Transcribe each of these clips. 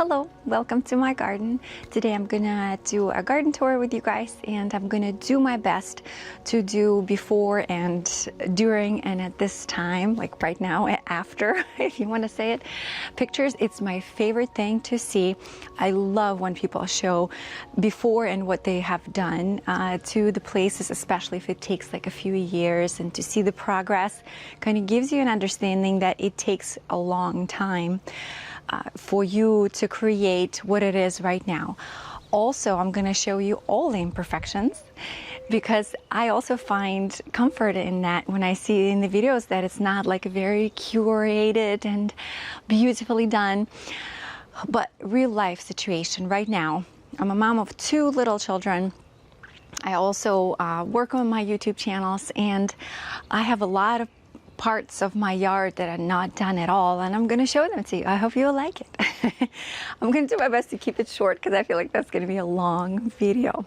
Hello, welcome to my garden. Today I'm gonna do a garden tour with you guys, and I'm gonna do my best to do before and during and at this time, like right now, after, if you want to say it, pictures. It's my favorite thing to see. I love when people show before and what they have done to the places, especially if it takes like a few years, and to see the progress kind of gives you an understanding that it takes a long time for you to create what it is right now. Also, I'm going to show you all the imperfections, because I also find comfort in that when I see in the videos that it's not like a very curated and beautifully done, but real life situation right now. I'm a mom of 2 little children. I also work on my YouTube channels, and I have a lot of parts of my yard that are not done at all, and I'm going to show them to you. I hope you'll like it. I'm going to do my best to keep it short because I feel like that's going to be a long video.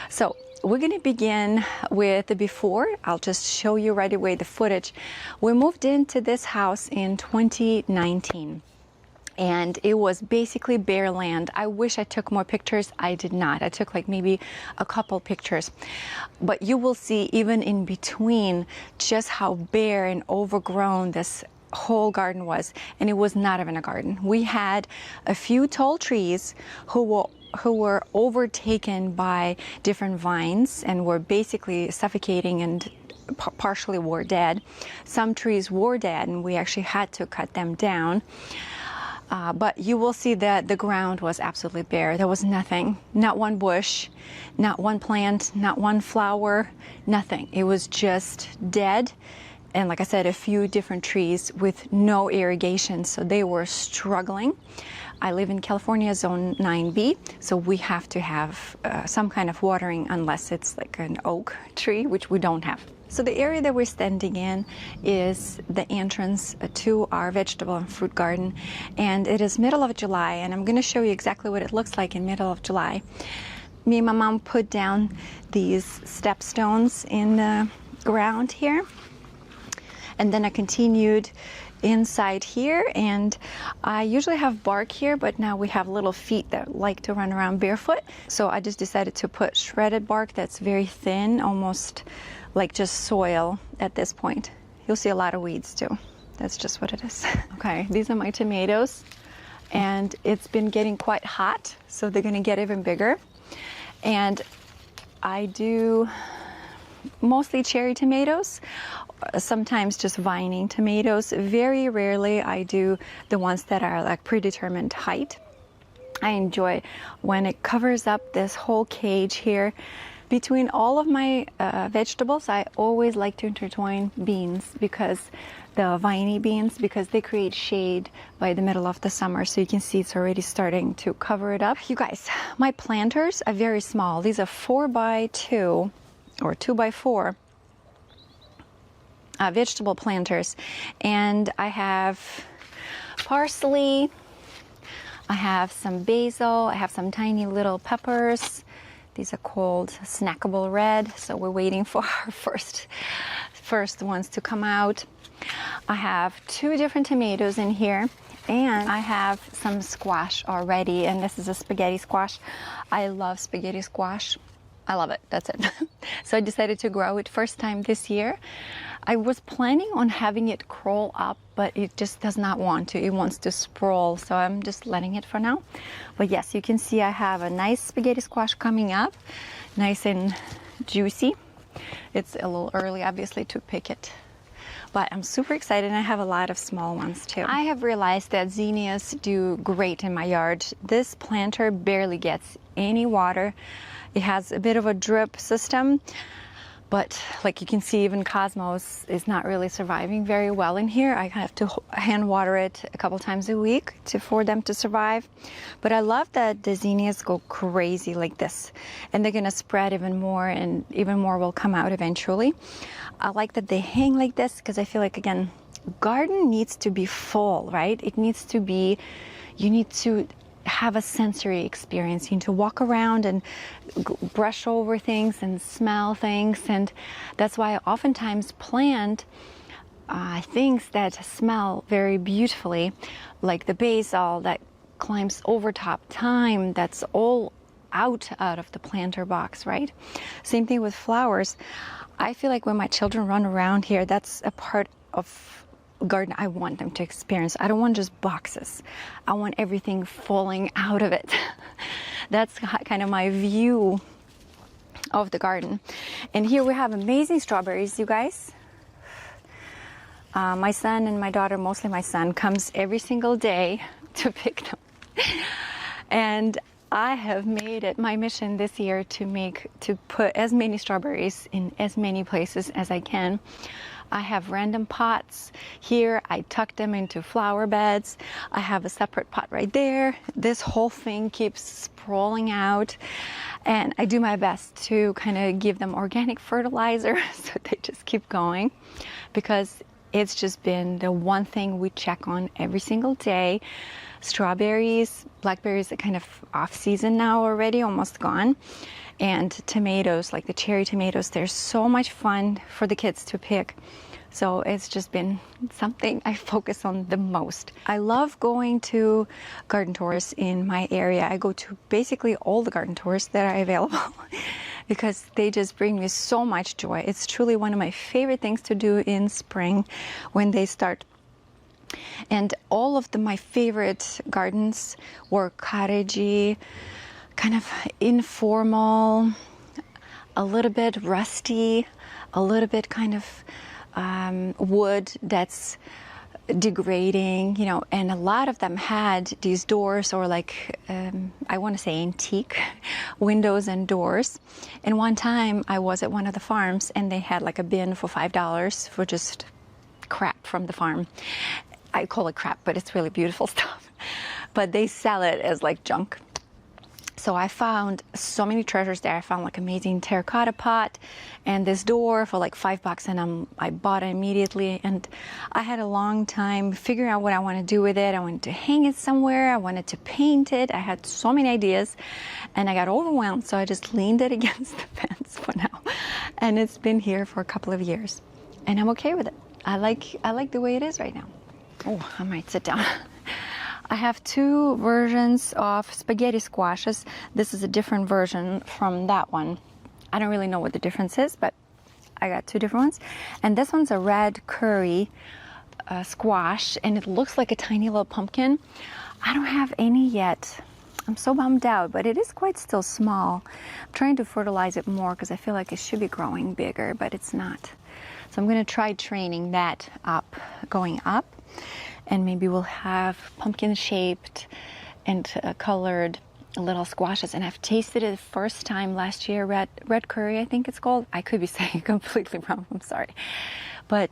So we're going to begin with the before. I'll just show you right away the footage. We moved into this house in 2019. And it was basically bare land. I wish I took more pictures. I did not. I took like maybe a couple pictures. But you will see even in between just how bare and overgrown this whole garden was. And it was not even a garden. We had a few tall trees who were overtaken by different vines and were basically suffocating and partially were dead. Some trees were dead, and we actually had to cut them down. But you will see that the ground was absolutely bare. There was nothing, not one bush, not one plant, not one flower, nothing. It was just dead. And like I said, a few different trees with no irrigation, so they were struggling. I live in California, zone 9B, so we have to have some kind of watering unless it's like an oak tree, which we don't have. So the area that we're standing in is the entrance to our vegetable and fruit garden, and it is middle of July, and I'm going to show you exactly what it looks like in middle of July. Me and my mom put down these step stones in the ground here, and then I continued inside here, and I usually have bark here, but now we have little feet that like to run around barefoot, so I just decided to put shredded bark that's very thin, almost like just soil at this point. You'll see a lot of weeds too. That's just what it is. Okay, these are my tomatoes, and it's been getting quite hot, so they're gonna get even bigger. And I do mostly cherry tomatoes, sometimes just vining tomatoes. Very rarely I do the ones that are like predetermined height. I enjoy when it covers up this whole cage here. Between all of my vegetables, I always like to intertwine beans, because the viney beans, because they create shade by the middle of the summer. So you can see it's already starting to cover it up. You guys, my planters are very small. These are 4x2 or 2x4 vegetable planters, and I have parsley, I have some basil, I have some tiny little peppers. These are called snackable red, so we're waiting for our first ones to come out. I have 2 different tomatoes in here, and I have some squash already, and this is a spaghetti squash. I love spaghetti squash. I love it. That's it. So I decided to grow it first time this year. I was planning on having it crawl up, but it just does not want to. It wants to sprawl, so I'm just letting it for now. But yes, you can see I have a nice spaghetti squash coming up, nice and juicy. It's a little early, obviously, to pick it, but I'm super excited, and I have a lot of small ones too. I have realized that zinnias do great in my yard. This planter barely gets any water. It has a bit of a drip system, but like you can see, even Cosmos is not really surviving very well in here. I have to hand water it a couple times a week for them to survive. But I love that the zinnias go crazy like this, and they're gonna spread even more, and even more will come out eventually. I like that they hang like this, because I feel like, again, garden needs to be full, right? It needs to be, you need to have a sensory experience. You need to walk around and brush over things and smell things, and that's why I oftentimes plant things that smell very beautifully, like the basil that climbs over top, thyme, that's all out of the planter box, right? Same thing with flowers. I feel like when my children run around here, that's a part of garden I want them to experience. I don't want just boxes. I want everything falling out of it. That's kind of my view of the garden. And here we have amazing strawberries, you guys. My son and my daughter, mostly my son, comes every single day to pick them. And I have made it my mission this year to put as many strawberries in as many places as I can. I have random pots here. I tuck them into flower beds. I have a separate pot right there. This whole thing keeps sprawling out, and I do my best to kind of give them organic fertilizer so they just keep going, because it's just been the one thing we check on every single day. Strawberries, blackberries are kind of off season now already, almost gone. And tomatoes, like the cherry tomatoes, they're so much fun for the kids to pick. So it's just been something I focus on the most. I love going to garden tours in my area. I go to basically all the garden tours that are available because they just bring me so much joy. It's truly one of my favorite things to do in spring when they start. And all of my favorite gardens were cottagey, kind of informal, a little bit rusty, a little bit kind of wood that's degrading, you know, and a lot of them had these doors, or like, I want to say antique windows and doors. And one time I was at one of the farms and they had like a bin for $5 for just crap from the farm. I call it crap, but it's really beautiful stuff. But they sell it as like junk. So I found so many treasures there. I found like amazing terracotta pot and this door for like $5, and I bought it immediately. And I had a long time figuring out what I want to do with it. I wanted to hang it somewhere. I wanted to paint it. I had so many ideas, and I got overwhelmed. So I just leaned it against the fence for now, and it's been here for a couple of years, and I'm okay with it. I like the way it is right now. Oh, I might sit down. I have two versions of spaghetti squashes. This is a different version from that one. I don't really know what the difference is, but I got two different ones. And this one's a red curry squash, and it looks like a tiny little pumpkin. I don't have any yet. I'm so bummed out, but it is quite still small. I'm trying to fertilize it more because I feel like it should be growing bigger, but it's not. So I'm going to try training that up, going up. And maybe we'll have pumpkin-shaped and colored little squashes. And I've tasted it the first time last year, red curry, I think it's called. I could be saying completely wrong, I'm sorry. But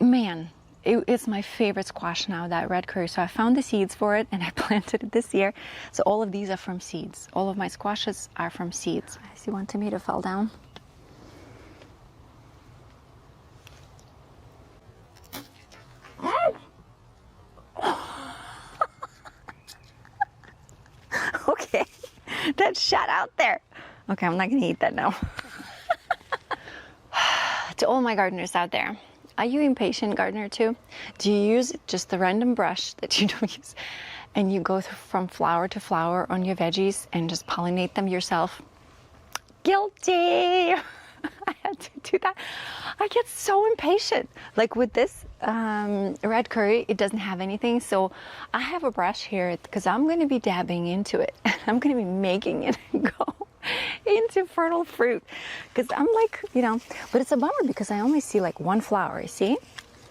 man, it's my favorite squash now, that red curry. So I found the seeds for it and I planted it this year. So all of these are from seeds. All of my squashes are from seeds. I see one tomato fell down. Okay, that shot out there. Okay, I'm not gonna eat that now. To all my gardeners out there, are you impatient gardener too? Do you use just the random brush that you don't use, and you go from flower to flower on your veggies and just pollinate them yourself? Guilty. I had to do that. I get so impatient. Like with this red curry, it doesn't have anything. So I have a brush here because I'm going to be dabbing into it. I'm going to be making it go into fertile fruit. Because I'm like, you know, but it's a bummer because I only see like one flower. You see?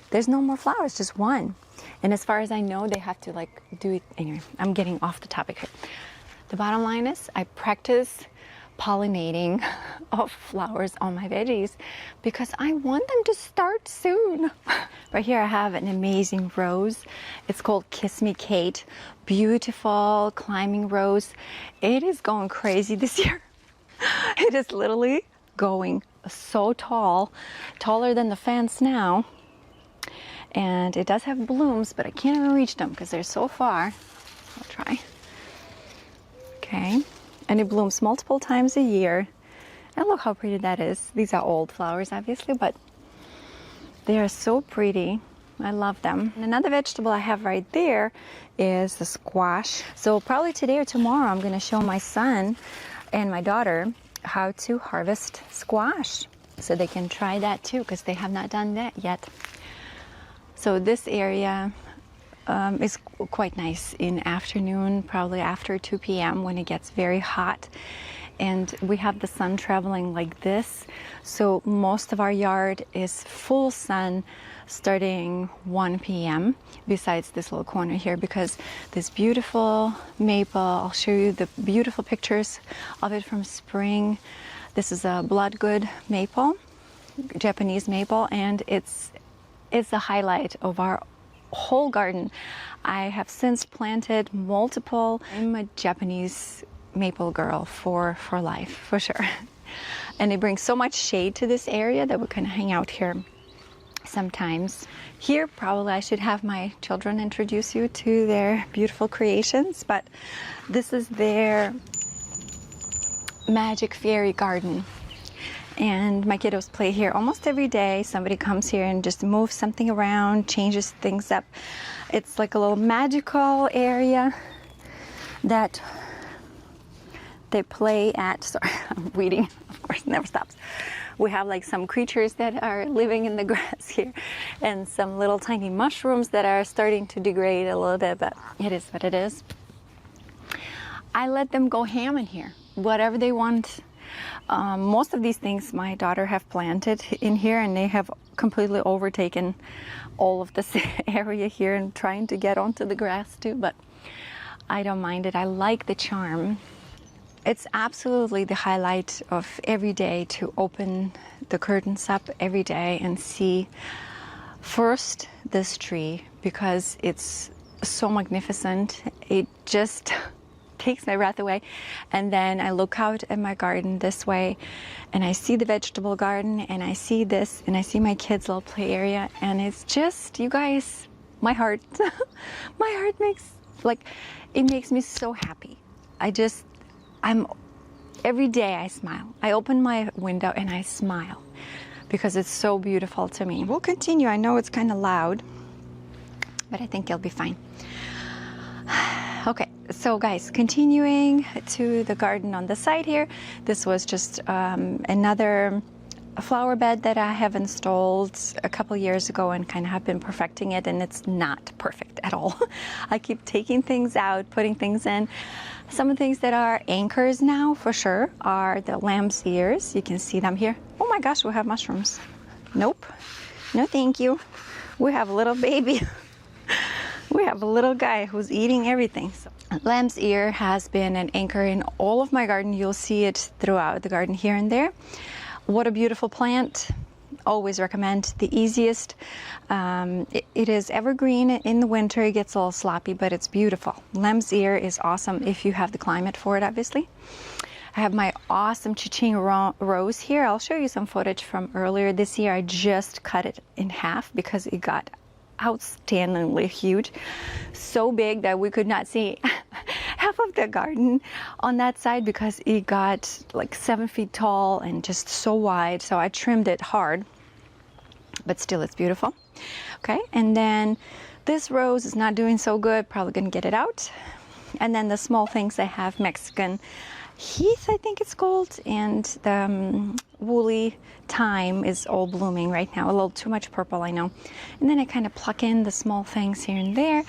There's no more flowers, just one. And as far as I know, they have to like do it. Anyway, I'm getting off the topic here. The bottom line is I practice pollinating of flowers on my veggies because I want them to start soon. Right here I have an amazing rose. It's called Kiss Me Kate. Beautiful climbing rose. It is going crazy this year. It is literally going so tall, taller than the fence now. And it does have blooms, but I can't even reach them because they're so far. I'll try. Okay. And it blooms multiple times a year. And look how pretty that is. These are old flowers, obviously, but they are so pretty. I love them. And another vegetable I have right there is the squash. So probably today or tomorrow I'm going to show my son and my daughter how to harvest squash, so they can try that too, because they have not done that yet. So this area is quite nice in afternoon, probably after 2 p.m. when it gets very hot. And we have the sun traveling like this, so most of our yard is full sun starting 1 p.m. besides this little corner here, because this beautiful maple, I'll show you the beautiful pictures of it from spring. This is a bloodgood maple, Japanese maple, and it's the highlight of our whole garden. I have since planted multiple. I'm a Japanese maple girl for life, for sure. And it brings so much shade to this area that we can hang out here sometimes. Here, probably I should have my children introduce you to their beautiful creations, but this is their magic fairy garden. And my kiddos play here almost every day. Somebody comes here and just moves something around, changes things up. It's like a little magical area that they play at. Sorry, I'm reading, of course, never stops. We have like some creatures that are living in the grass here, and some little tiny mushrooms that are starting to degrade a little bit, but it is what it is. I let them go ham in here, whatever they want. Most of these things my daughter have planted in here, and they have completely overtaken all of this area here and trying to get onto the grass too, but I don't mind it. I like the charm. It's absolutely the highlight of every day to open the curtains up every day and see first this tree, because it's so magnificent. It just takes my breath away. And then I look out at my garden this way and I see the vegetable garden, and I see this, and I see my kids' little play area, and it's just, you guys, my heart, my heart makes me so happy. Every day I smile. I open my window and I smile because it's so beautiful to me. We'll continue. I know it's kind of loud, but I think it'll be fine. Okay, so guys, continuing to the garden on the side here. This was just another flower bed that I have installed a couple years ago and kind of have been perfecting it, and it's not perfect at all. I keep taking things out, putting things in. Some of the things that are anchors now for sure are the lamb's ears. You can see them here. Oh my gosh, we have mushrooms. Nope, no thank you. We have a little baby. We have a little guy who's eating everything. So, lamb's ear has been an anchor in all of my garden. You'll see it throughout the garden here and there. What a beautiful plant. Always recommend. The easiest. It is evergreen in the winter. It gets a little sloppy, but it's beautiful. Lamb's ear is awesome if you have the climate for it, obviously. I have my awesome Chiching rose here. I'll show you some footage from earlier this year. I just cut it in half because it got outstandingly huge, so big that we could not see half of the garden on that side because it got like 7 feet tall and just so wide. So I trimmed it hard, but still it's beautiful. Okay, and then this rose is not doing so good, probably gonna get it out. And then the small things, I have Mexican heath, I think it's called, and the woolly thyme is all blooming right now. A little too much purple, I know. And then I kind of pluck in the small things here and there,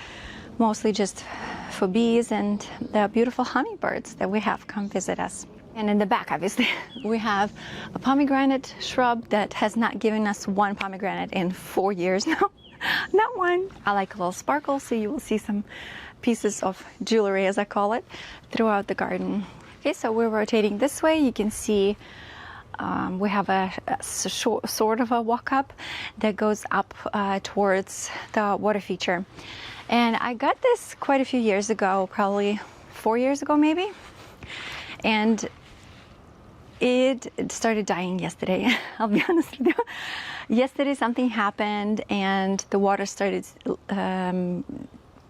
mostly just for bees and the beautiful hummingbirds that we have come visit us. And in the back, obviously, we have a pomegranate shrub that has not given us one pomegranate in 4 years now. Not one. I like a little sparkle, so you will see some pieces of jewelry, as I call it, throughout the garden. Okay, so we're rotating this way. You can see we have a sort of a walk up that goes up towards the water feature. And I got this quite a few years ago, probably 4 years ago maybe. And it started dying yesterday. I'll be honest with you. Yesterday something happened and the water started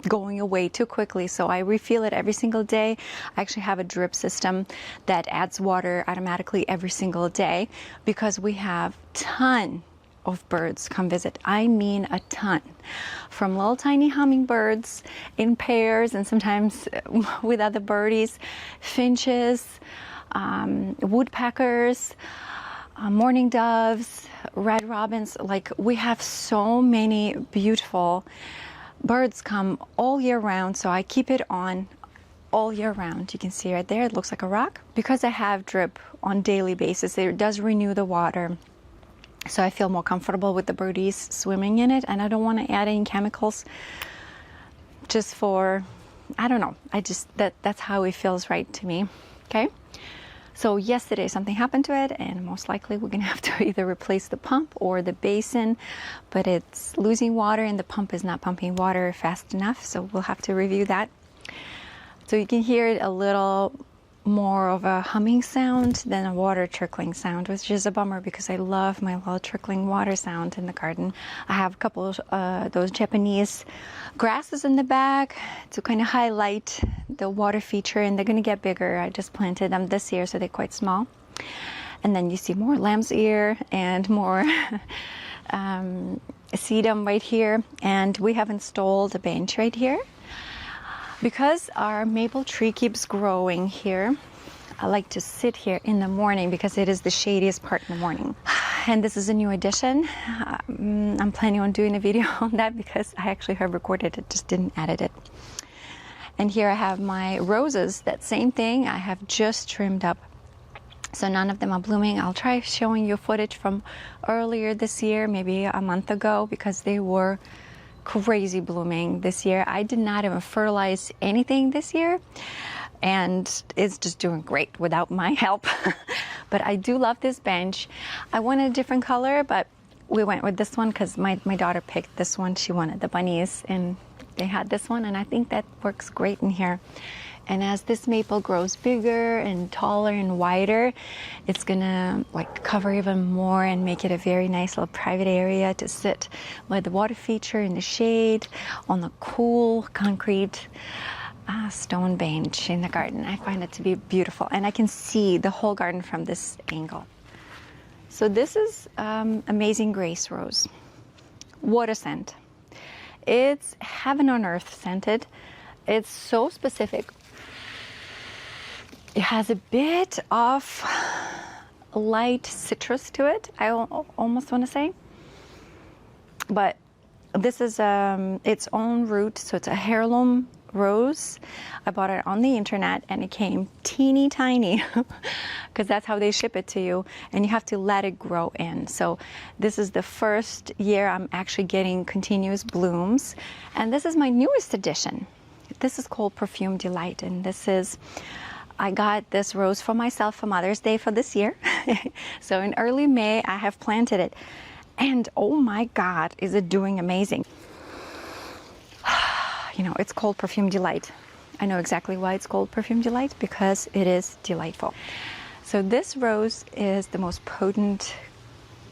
going away too quickly, so I refill it every single day. I actually have a drip system that adds water automatically every single day because we have ton of birds come visit. I mean a ton. From little tiny hummingbirds in pairs and sometimes with other birdies, finches, woodpeckers, mourning doves, red robins. Like, we have so many beautiful birds come all year round, so I keep it on all year round. You can see right there, it looks like a rock. Because I have drip on daily basis, it does renew the water, so I feel more comfortable with the birdies swimming in it, and I don't want to add any chemicals just for, I don't know, that's how it feels right to me. Okay, so yesterday something happened to it, and most likely we're gonna have to either replace the pump or the basin, but it's losing water and the pump is not pumping water fast enough, so we'll have to review that. So you can hear it a little more of a humming sound than a water trickling sound, which is a bummer because I love my little trickling water sound in the garden. I have a couple of those Japanese grasses in the back to kind of highlight the water feature, and they're going to get bigger. I just planted them this year, so they're quite small. And then you see more lamb's ear and more sedum right here. And we have installed a bench right here. Because our maple tree keeps growing here, I like to sit here in the morning because it is the shadiest part in the morning. And this is a new addition. I'm planning on doing a video on that because I actually have recorded it, just didn't edit it. And here I have my roses, that same thing I have just trimmed up. So none of them are blooming. I'll try showing you footage from earlier this year, maybe a month ago, because they were crazy blooming this year. I did not even fertilize anything this year, and it's just doing great without my help. But I do love this bench. I wanted a different color, but we went with this one because my daughter picked this one. She wanted the bunnies, and they had this one, and I think that works great in here. And as this maple grows bigger and taller and wider, it's gonna like cover even more and make it a very nice little private area to sit by the water feature in the shade on the cool concrete stone bench in the garden. I find it to be beautiful, and I can see the whole garden from this angle. So this is Amazing Grace Rose, water scent. It's heaven on earth scented. It's so specific. It has a bit of light citrus to it, I almost want to say. But this is its own root, so it's a heirloom rose. I bought it on the internet, and it came teeny tiny because that's how they ship it to you, and you have to let it grow in. So this is the first year I'm actually getting continuous blooms, and this is my newest addition. This is called Perfume Delight, and this is, I got this rose for myself for Mother's Day for this year. So in early May, I have planted it. And oh my God, is it doing amazing. You know, it's called Perfume Delight. I know exactly why it's called Perfume Delight, because it is delightful. So this rose is the most potent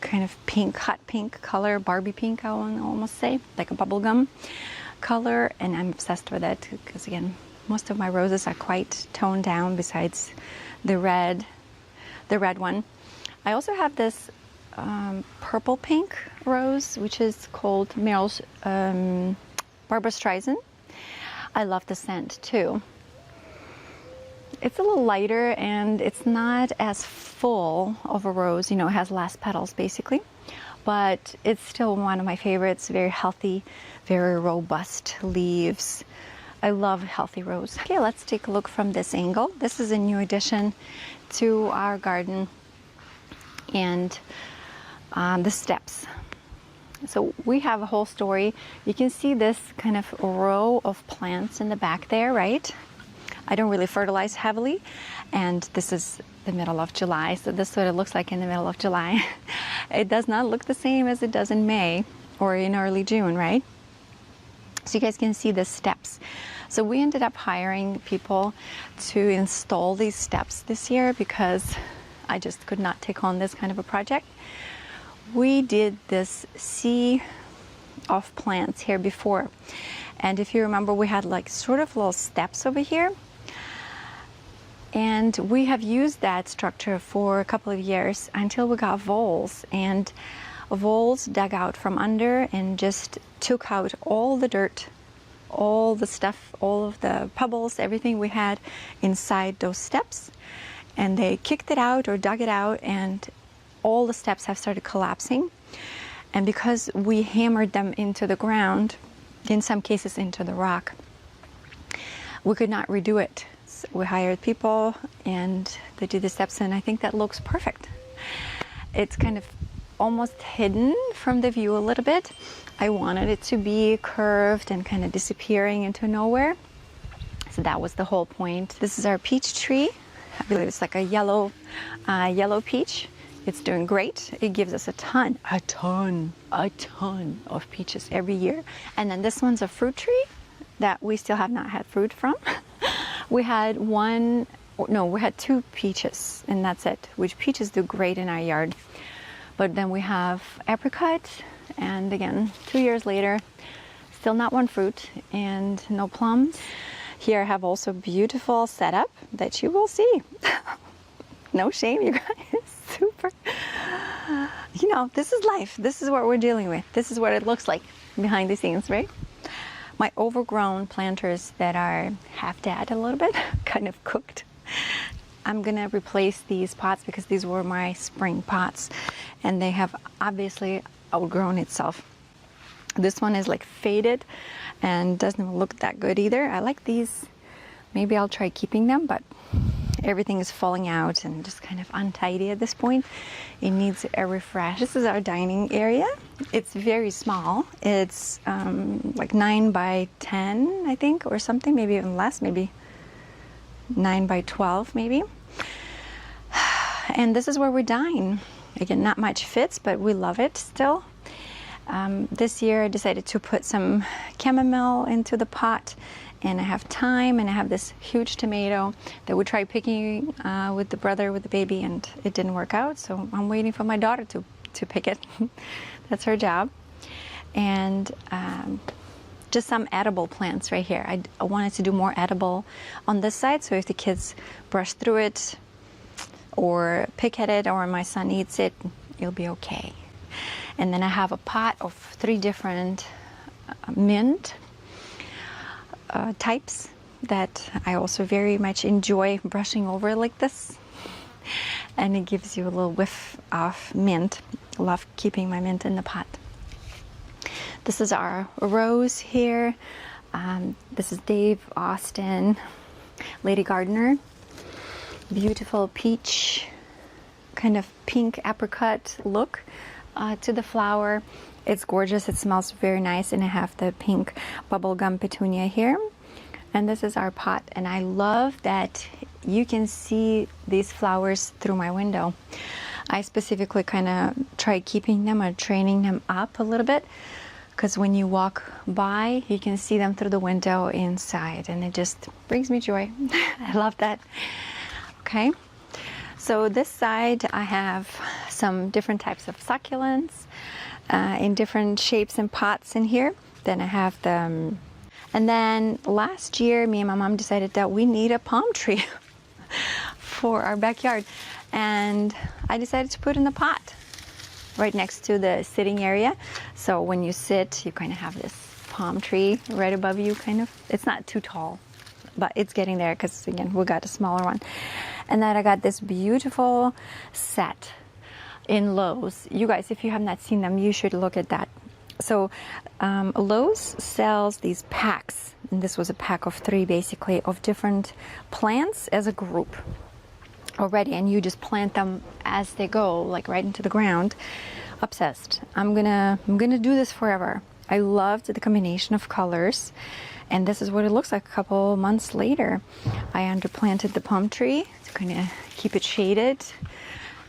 kind of pink, hot pink color, Barbie pink, I want to almost say, like a bubblegum color. And I'm obsessed with it because, again, most of my roses are quite toned down besides the red one. I also have this purple pink rose, which is called Meryl's Barbara Streisand. I love the scent too. It's a little lighter and it's not as full of a rose, you know, it has less petals basically, but it's still one of my favorites. Very healthy, very robust leaves. I love healthy rose. Okay, let's take a look from this angle. This is a new addition to our garden, and the steps. So we have a whole story. You can see this kind of row of plants in the back there, right? I don't really fertilize heavily, and this is the middle of July, so this is what it looks like in the middle of July. It does not look the same as it does in May or in early June, right? So you guys can see the steps. So we ended up hiring people to install these steps this year because I just could not take on this kind of a project. We did this sea of plants here before, and if you remember, we had like sort of little steps over here, and we have used that structure for a couple of years until we got voles. And voles dug out from under and just took out all the dirt, all the stuff, all of the pebbles, everything we had inside those steps. And they kicked it out or dug it out, and all the steps have started collapsing. And because we hammered them into the ground, in some cases into the rock, we could not redo it. So we hired people and they did the steps, and I think that looks perfect. It's kind of almost hidden from the view a little bit. I wanted it to be curved and kind of disappearing into nowhere. So that was the whole point. This is our peach tree. I believe it's like a yellow peach. It's doing great. It gives us a ton of peaches every year. And then this one's a fruit tree that we still have not had fruit from. We had two peaches, and that's it, which peaches do great in our yard. But then we have apricot, and again, 2 years later, still not one fruit and no plums. Here I have also beautiful setup that you will see. No shame, you guys. Super. You know, this is life. This is what we're dealing with. This is what it looks like behind the scenes, right? My overgrown planters that are half dead a little bit, kind of cooked. I'm gonna replace these pots because these were my spring pots and they have obviously outgrown itself. This one is like faded and doesn't look that good either. I like these. Maybe I'll try keeping them, but everything is falling out and just kind of untidy at this point. It needs a refresh. This is our dining area. It's very small. It's like 9 by 10, I think, or something, maybe even less, maybe 9 by 12, maybe. And this is where we dine. Again, not much fits, but we love it still. This year I decided to put some chamomile into the pot, and I have thyme, and I have this huge tomato that we tried picking with the baby, and it didn't work out, so I'm waiting for my daughter to pick it. That's her job. And just some edible plants right here. I wanted to do more edible on this side, so if the kids brush through it or pick at it, or my son eats it, it'll be okay. And then I have a pot of 3 different mint types that I also very much enjoy brushing over like this. And it gives you a little whiff of mint. I love keeping my mint in the pot. This is our rose here. This is Dave Austin, Lady Gardener. Beautiful peach, kind of pink apricot look to the flower. It's gorgeous. It smells very nice, and I have the pink bubblegum petunia here. And this is our pot, and I love that you can see these flowers through my window. I specifically kind of try keeping them or training them up a little bit, because when you walk by, you can see them through the window inside, and it just brings me joy. I love that. Okay, so this side I have some different types of succulents in different shapes and pots in here. Then I have them. And then last year, me and my mom decided that we need a palm tree for our backyard. And I decided to put in the pot right next to the sitting area. So when you sit, you kind of have this palm tree right above you, kind of. It's not too tall, but it's getting there because, again, we got a smaller one. And then I got this beautiful set in Lowe's. You guys, if you have not seen them, you should look at that. So Lowe's sells these packs, and this was a pack of 3 basically, of different plants as a group already, and you just plant them as they go, like right into the ground. Obsessed. I'm gonna do this forever. I loved the combination of colors, and this is what it looks like a couple months later. I underplanted the palm tree to kind of keep it shaded,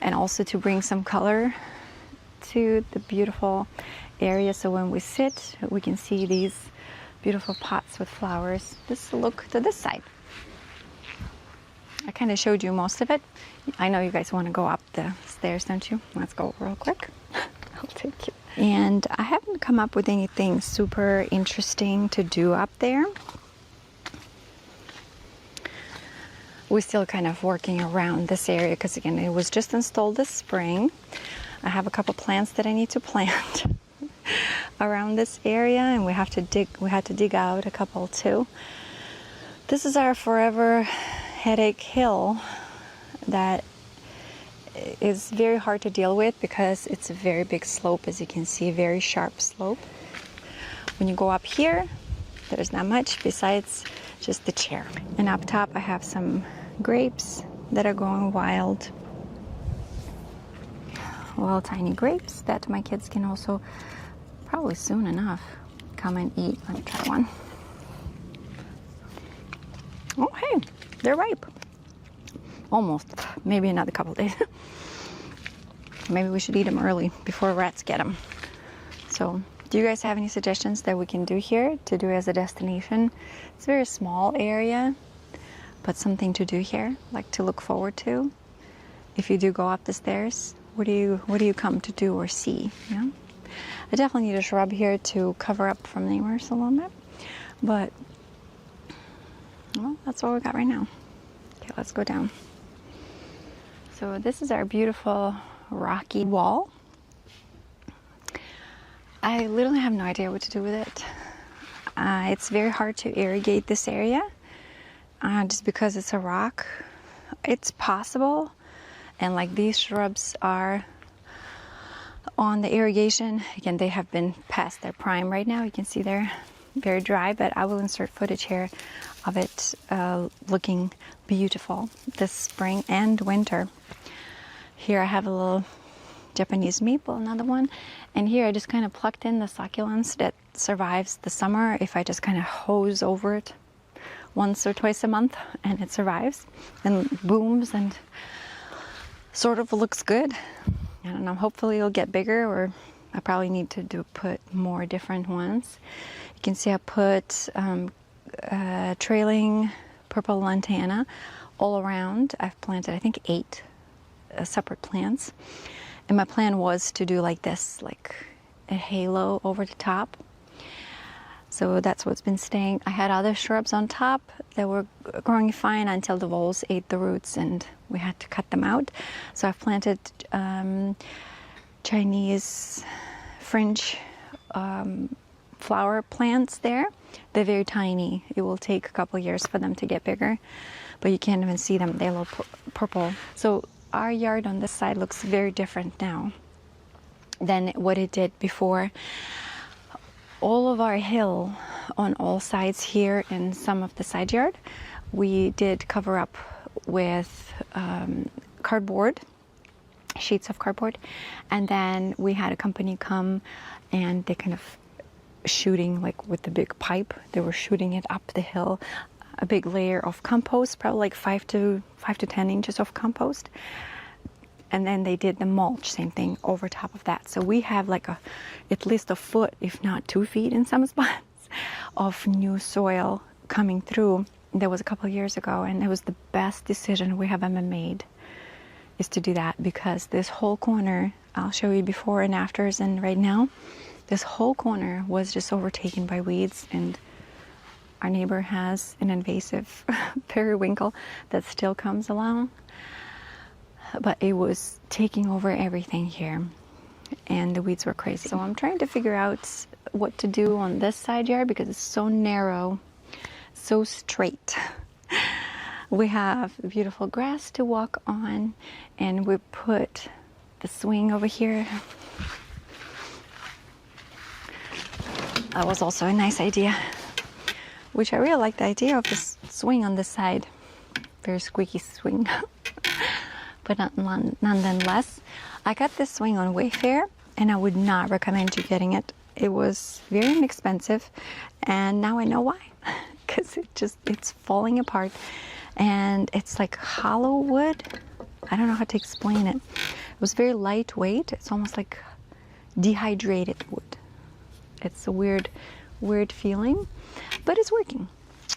and also to bring some color to the beautiful area, so when we sit, we can see these beautiful pots with flowers. This look to this side. I kind of showed you most of it. I know you guys want to go up the stairs, don't you? Let's go real quick. I'll take you. And I haven't come up with anything super interesting to do up there. We're still kind of working around this area because, again, it was just installed this spring. I have a couple plants that I need to plant around this area, and we had to dig out a couple too. This is our forever headache hill that is very hard to deal with because it's a very big slope, as you can see, a very sharp slope. When you go up here, there's not much besides just the chair. And up top I have some grapes that are going wild. Well, tiny grapes that my kids can also probably soon enough come and eat. Let me try one. Oh, hey, they're ripe. Almost. Maybe another couple days. Maybe we should eat them early before rats get them. So, do you guys have any suggestions that we can do here to do as a destination? It's a very small area, but something to do here, like to look forward to. If you do go up the stairs, what do you come to do or see? Yeah, I definitely need a shrub here to cover up from neighbors a little bit, but well, that's all we got right now. Okay, let's go down. So this is our beautiful rocky wall. I literally have no idea what to do with it. It's very hard to irrigate this area just because it's a rock. It's possible, and like these shrubs are on the irrigation. Again, they have been past their prime right now. You can see they're very dry, but I will insert footage here of it looking beautiful this spring and winter. Here I have a little Japanese maple, another one, and here I just kind of plucked in the succulents that survives the summer if I just kind of hose over it once or twice a month, and it survives and blooms and sort of looks good. I don't know, hopefully it'll get bigger, or I probably need to put more different ones. You can see I put trailing purple lantana all around. I've planted, I think, 8 separate plants. And my plan was to do like this, like a halo over the top. So that's what's been staying. I had other shrubs on top that were growing fine until the voles ate the roots and we had to cut them out. So I've planted Chinese fringe flower plants there. They're very tiny. It will take a couple years for them to get bigger, but you can't even see them. They're a little purple. So our yard on this side looks very different now than what it did before. All of our hill on all sides here in some of the side yard, we did cover up with cardboard, sheets of cardboard, and then we had a company come and they kind of shooting, like with the big pipe, they were shooting it up the hill, a big layer of compost, probably like 5 to 10 inches of compost. And then they did the mulch, same thing, over top of that. So we have like at least a foot, if not 2 feet in some spots, of new soil coming through. That was a couple of years ago, and it was the best decision we have ever made, is to do that, because this whole corner, I'll show you before and afters, and right now, this whole corner was just overtaken by weeds, and our neighbor has an invasive periwinkle that still comes along. But it was taking over everything here, and the weeds were crazy. So I'm trying to figure out what to do on this side yard because it's so narrow, so straight. We have beautiful grass to walk on, and we put the swing over here. That was also a nice idea, which I really like the idea of this swing on this side. Very squeaky swing. But nonetheless, I got this swing on Wayfair, and I would not recommend you getting it. It was very inexpensive, and now I know why. Because it's falling apart, and it's like hollow wood. I don't know how to explain it. It was very lightweight. It's almost like dehydrated wood. It's a weird feeling, but it's working.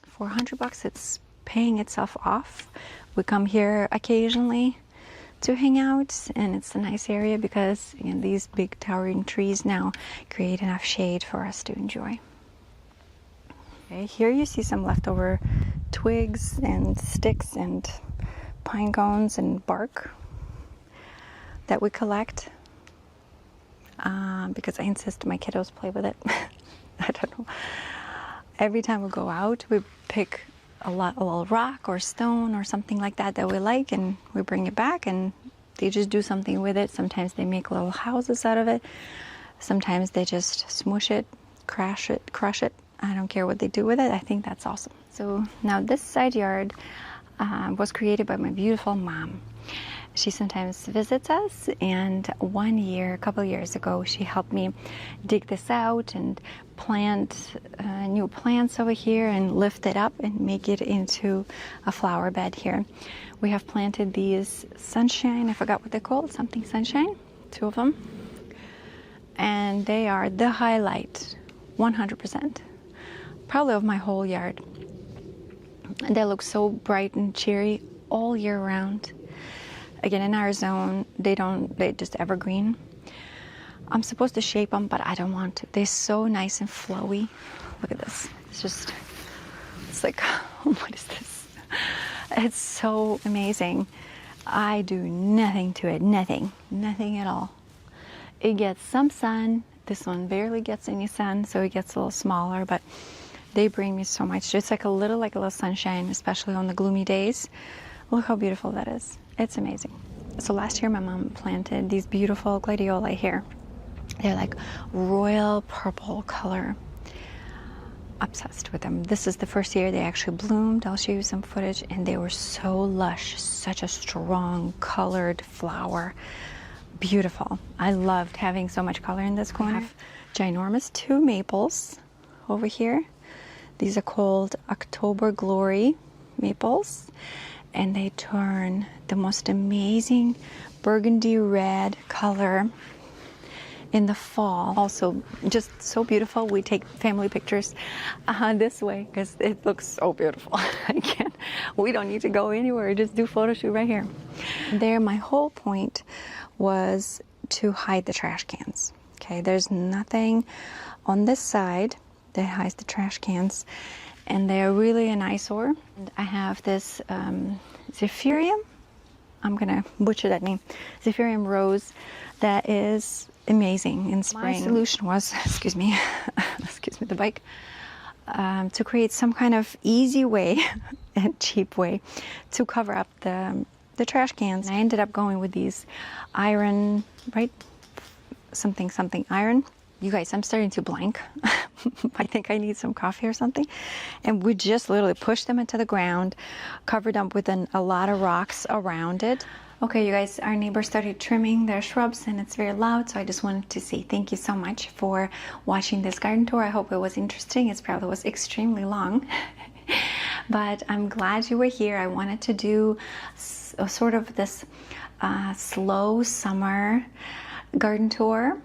For $100, it's paying itself off. We come here occasionally to hang out, and it's a nice area because these big towering trees now create enough shade for us to enjoy. Okay, here you see some leftover twigs and sticks and pine cones and bark that we collect. because I insist my kiddos play with it. I don't know. Every time we go out, we pick a little rock or stone or something like that that we like, and we bring it back, and they just do something with it. Sometimes they make little houses out of it. Sometimes they just smush it, crush it. I don't care what they do with it. I think that's awesome. So now this side yard was created by my beautiful mom. She sometimes visits us, and one year, a couple years ago, she helped me dig this out and plant new plants over here and lift it up and make it into a flower bed here. We have planted these sunshine, I forgot what they're called, something sunshine, 2 of them. And they are the highlight, 100%, probably of my whole yard. And they look so bright and cheery all year round. Again, in our zone, they just evergreen. I'm supposed to shape them, but I don't want to. They're so nice and flowy. Look at this. It's like, what is this? It's so amazing. I do nothing to it, nothing at all. It gets some sun. This one barely gets any sun, so it gets a little smaller, but they bring me so much. Just like a little sunshine, especially on the gloomy days. Look how beautiful that is. It's amazing. So last year my mom planted these beautiful gladioli here. They're like royal purple color. Obsessed with them. This is the first year they actually bloomed. I'll show you some footage, and they were so lush, such a strong colored flower. Beautiful. I loved having so much color in this corner. Ginormous 2 maples over here. These are called October Glory maples, and they turn the most amazing burgundy red color in the fall. Also just so beautiful. We take family pictures this way because it looks so beautiful. Again, we don't need to go anywhere, just do photo shoot right here. There, my whole point was to hide the trash cans. Okay, there's nothing on this side that hides the trash cans, and they're really an eyesore. And I have this Zephyrium, I'm gonna butcher that name, Zephyrium rose that is amazing in spring. My solution was, excuse me the bike, to create some kind of easy way and cheap way to cover up the trash cans. I ended up going with these iron, right? Something iron. You guys, I'm starting to blank. I think I need some coffee or something. And we just literally pushed them into the ground, covered them with a lot of rocks around it. Okay, you guys, our neighbors started trimming their shrubs and it's very loud, so I just wanted to say thank you so much for watching this garden tour. I hope it was interesting. It probably was extremely long, but I'm glad you were here. I wanted to do sort of this slow summer garden tour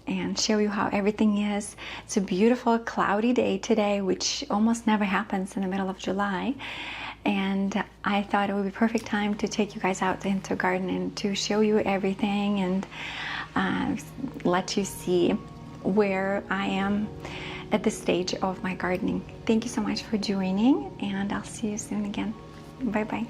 and show you how everything is. It's a beautiful cloudy day today, which almost never happens in the middle of July. And I thought it would be perfect time to take you guys out into the garden and to show you everything and let you see where I am at this stage of my gardening. Thank you so much for joining, and I'll see you soon again. Bye-bye.